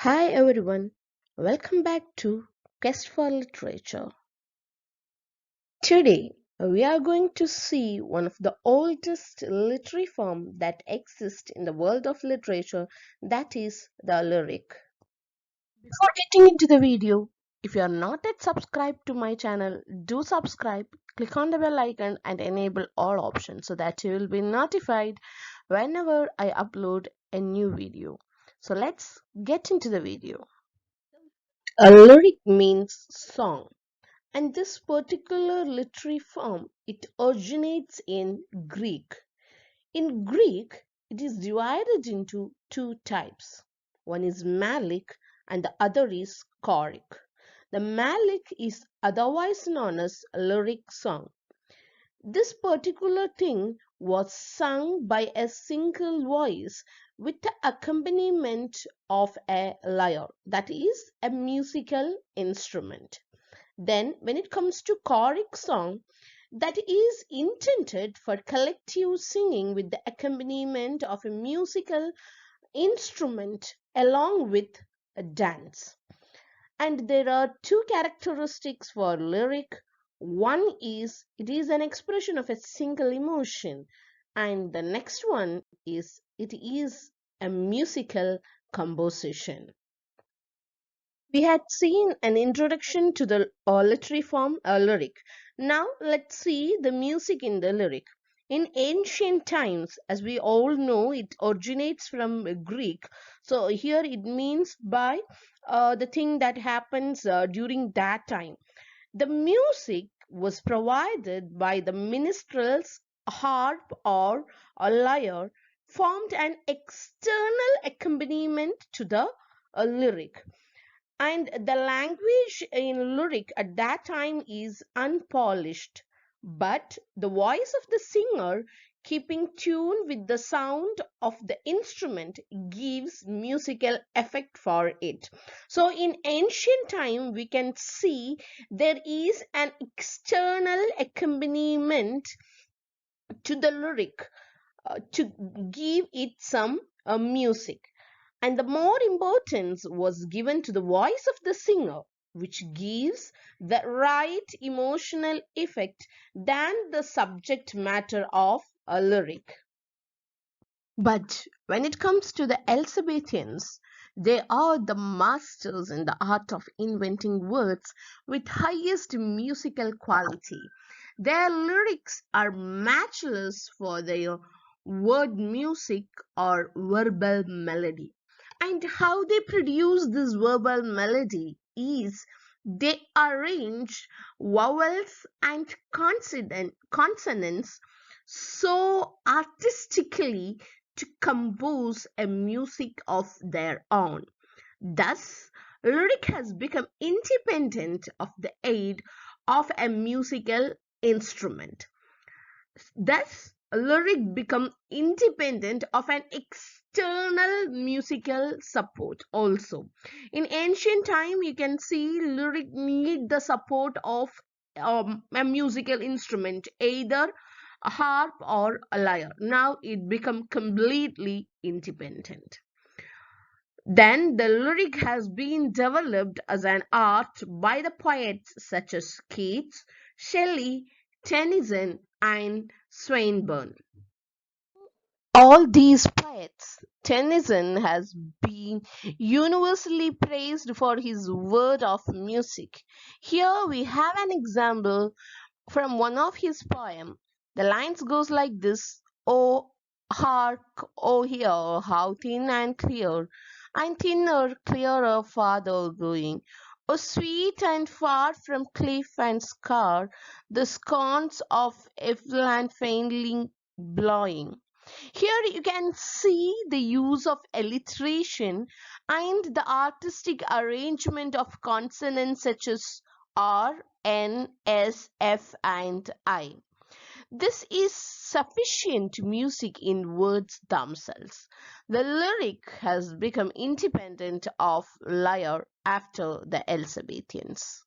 Hi everyone, welcome back to Quest for Literature. Today we are going to see one of the oldest literary form that exists in the world of literature, that is the lyric. Before getting into the video, if you are not yet subscribed to my channel, do subscribe, click on the bell icon and enable all options so that you will be notified whenever I upload a new video. So let's get into the video. A lyric means song, and this particular literary form it originates in Greek. In Greek, it is divided into two types. One is Malic and the other is Choric. The Malic is otherwise known as a lyric song. This particular thing was sung by a single voice with the accompaniment of a lyre, that is, a musical instrument. Then, when it comes to choric song, that is intended for collective singing with the accompaniment of a musical instrument along with a dance. And there are two characteristics for lyric. One is it is an expression of a single emotion, and the next one is it is a musical composition. We had seen an introduction to the literary form lyric. Now let's see the music in the lyric. In ancient times, as we all know, it originates from Greek. So here it means by the thing that happens during that time. The music was provided by the minstrels, harp or a lyre, formed an external accompaniment to the lyric, and the language in lyric at that time is unpolished, but the voice of the singer keeping tune with the sound of the instrument gives musical effect for it. So in ancient time we can see there is an external accompaniment to the lyric to give it some music, and the more importance was given to the voice of the singer, which gives the right emotional effect than the subject matter of a lyric. But when it comes to the Elizabethans, they are the masters in the art of inventing words with highest musical quality. Their lyrics are matchless for their word music or verbal melody. And how they produce this verbal melody is they arrange vowels and consonants so artistically to compose a music of their own. Thus, lyric has become independent of the aid of a musical instrument. Thus, lyric become independent of an external musical support also. In ancient time, you can see lyric need the support of a musical instrument, either a harp or a lyre. Now it become completely independent. Then the lyric has been developed as an art by the poets such as Keats, Shelley, Tennyson, and Swinburne. All these poets, Tennyson has been universally praised for his word of music. Here we have an example from one of his poems. The lines goes like this: "Oh, hark, oh hear, how thin and clear, and thinner, clearer, farther going. Oh, sweet and far from cliff and scar, the scorns of Eveland faintly blowing." Here you can see the use of alliteration and the artistic arrangement of consonants such as R, N, S, F, and I. This is sufficient music in words themselves. The lyric has become independent of lyre after the Elizabethans.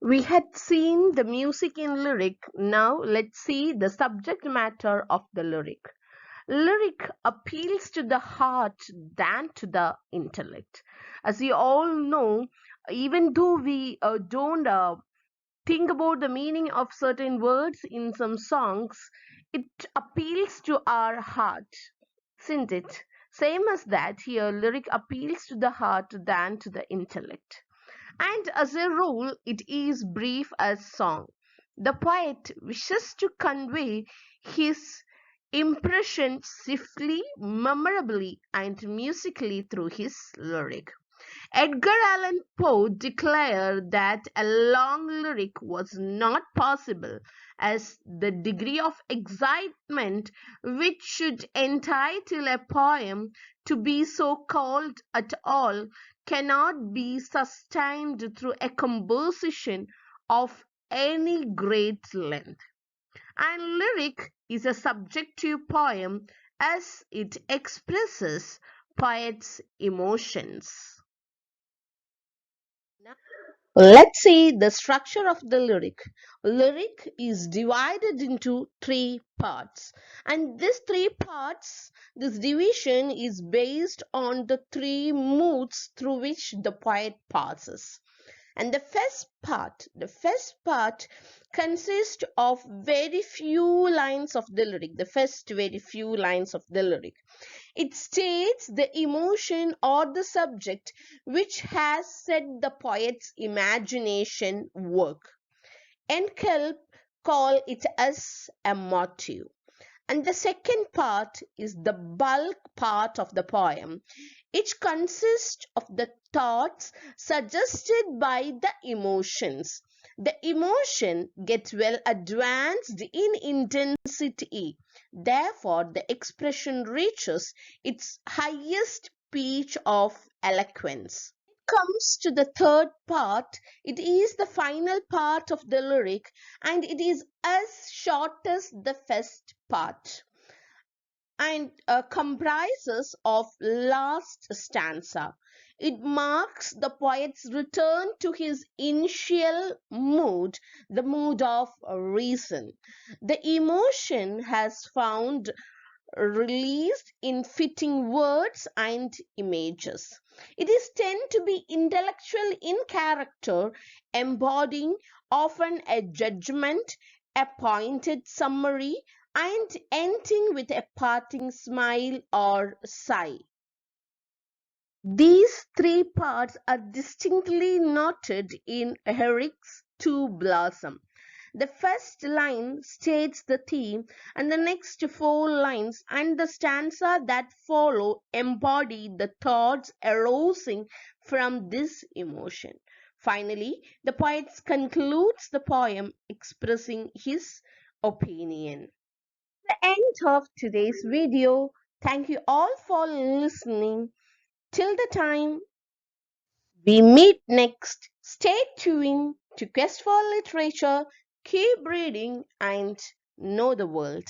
We had seen the music in lyric. Now let's see the subject matter of the lyric. Lyric appeals to the heart than to the intellect. As you all know, even though we don't think about the meaning of certain words in some songs, it appeals to our heart, isn't it? Same as that, here lyric appeals to the heart than to the intellect. And as a rule, it is brief as song. The poet wishes to convey his impression swiftly, memorably, and musically through his lyric. Edgar Allan Poe declared that a long lyric was not possible, as the degree of excitement which should entitle a poem to be so called at all cannot be sustained through a composition of any great length. And lyric is a subjective poem as it expresses poet's emotions. Let's see the structure of the lyric. Lyric is divided into three parts, and these three parts, this division is based on the three moods through which the poet passes. And the first part consists of very few lines of the lyric, the first very few lines of the lyric. It states the emotion or the subject which has set the poet's imagination work. Enkelp call it as a motive. And the second part is the bulk part of the poem. It consists of the thoughts suggested by the emotions. The emotion gets well advanced in intensity. Therefore, the expression reaches its highest pitch of eloquence. Comes to the third part, it is the final part of the lyric and it is as short as the first part and comprises of last stanza. It marks the poet's return to his initial mood, the mood of reason. The emotion has found released in fitting words and images. It is tend to be intellectual in character, embodying often a judgment, a pointed summary, and ending with a parting smile or sigh. These three parts are distinctly noted in Herrick's To Blossom. The first line states the theme, and the next four lines and the stanza that follow embody the thoughts arising from this emotion. Finally, the poet concludes the poem expressing his opinion. The end of today's video. Thank you all for listening. Till the time we meet next, stay tuned to Quest for Literature, keep reading and know the world.